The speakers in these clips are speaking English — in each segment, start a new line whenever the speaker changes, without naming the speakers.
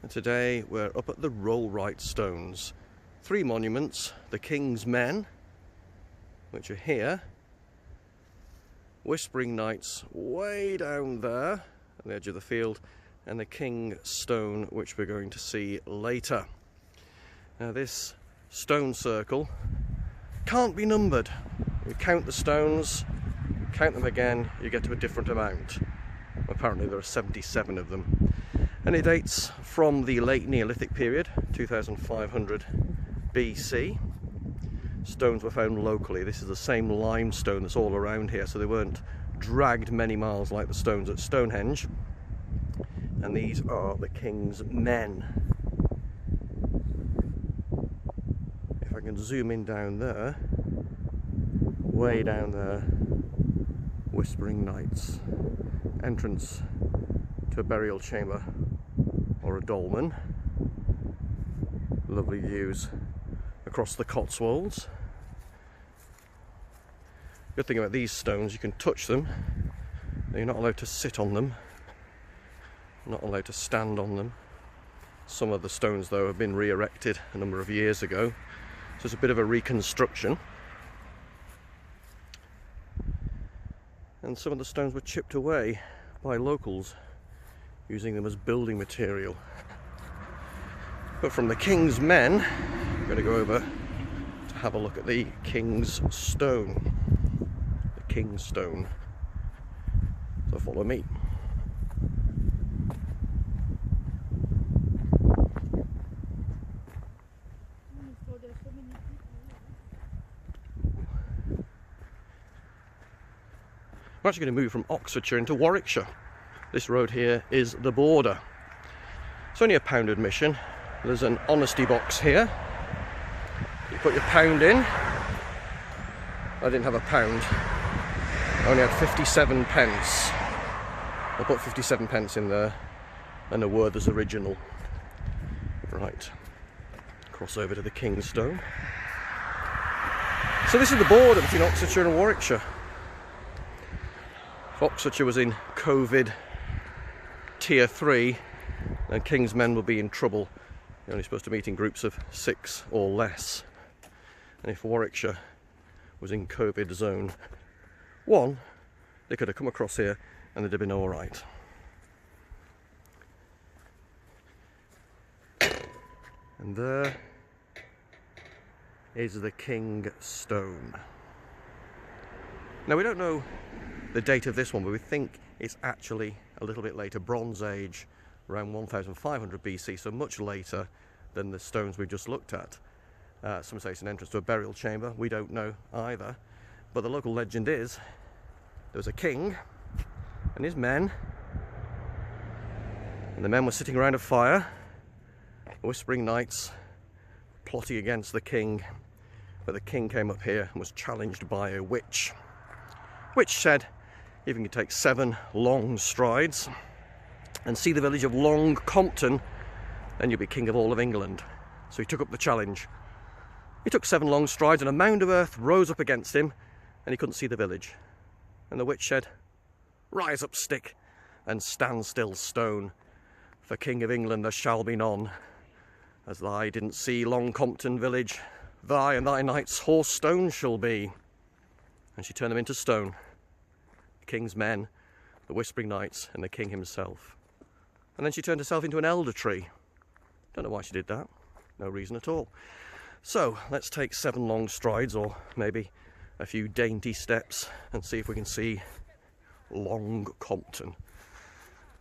And today we're up at the Rollright Stones. 3 monuments: the King's Men, which are here, Whispering Knights way down there at the edge of the field, and the King Stone, which we're going to see later. Now this stone circle can't be numbered. You count the stones, count them again, you get to a different amount. Apparently there are 77 of them. And it dates from the late Neolithic period, 2500 BC. Stones were found locally. This is the same limestone that's all around here, so they weren't dragged many miles like the stones at Stonehenge. And these are the King's Men. If I can zoom in down there, way down there, Whispering Knights. Entrance to a burial chamber or a dolmen. Lovely views across the Cotswolds. Good thing about these stones, you can touch them. You're not allowed to sit on them, not allowed to stand on them. Some of the stones though have been re-erected a number of years ago, so it's a bit of a reconstruction. And some of the stones were chipped away by locals, using them as building material. But from the King's Men, I'm going to go over to have a look at the King's Stone. The King's Stone. So follow me. We're actually going to move from Oxfordshire into Warwickshire. This road here is the border. It's only £1 admission. There's an honesty box here. You put your £1 in. I didn't have £1. I only had 57 pence. I put 57 pence in there and a Werther's original. Right. Cross over to the King's Stone. So this is the border between Oxfordshire and Warwickshire. If Oxfordshire was in COVID tier 3, then King's Men will be in trouble. You're only supposed to meet in groups of 6 or less. And if Warwickshire was in COVID zone 1, they could have come across here and they'd have been alright. And there is the King Stone. Now we don't know the date of this one, but we think it's actually a little bit later, Bronze Age, around 1500 BC, so much later than the stones we just looked at. Some say it's an entrance to a burial chamber. We don't know either, but the local legend is there was a king and his men, and the men were sitting around a fire, Whispering Knights plotting against the king, but the king came up here and was challenged by a witch. Which said, if you can take 7 long strides and see the village of Long Compton, then you'll be king of all of England. So he took up the challenge. He took 7 long strides and a mound of earth rose up against him and he couldn't see the village. And the witch said, "Rise up, stick, and stand still, stone, for king of England there shall be none. As thy didn't see Long Compton village, thy and thy knights horse stone shall be." And she turned them into stone. King's Men, the Whispering Knights, and the king himself. And then she turned herself into an elder tree. Don't know why she did that. No reason at all. So let's take 7 long strides, or maybe a few dainty steps, and see if we can see Long Compton.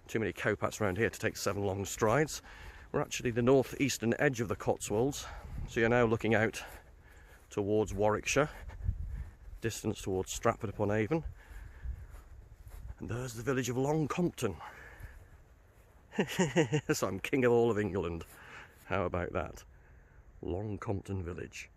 Too many cowpats around here to take 7 long strides. We're actually the northeastern edge of the Cotswolds, so you're now looking out towards Warwickshire, distance towards Stratford upon Avon. And there's the village of Long Compton. So I'm king of all of England. How about that? Long Compton village.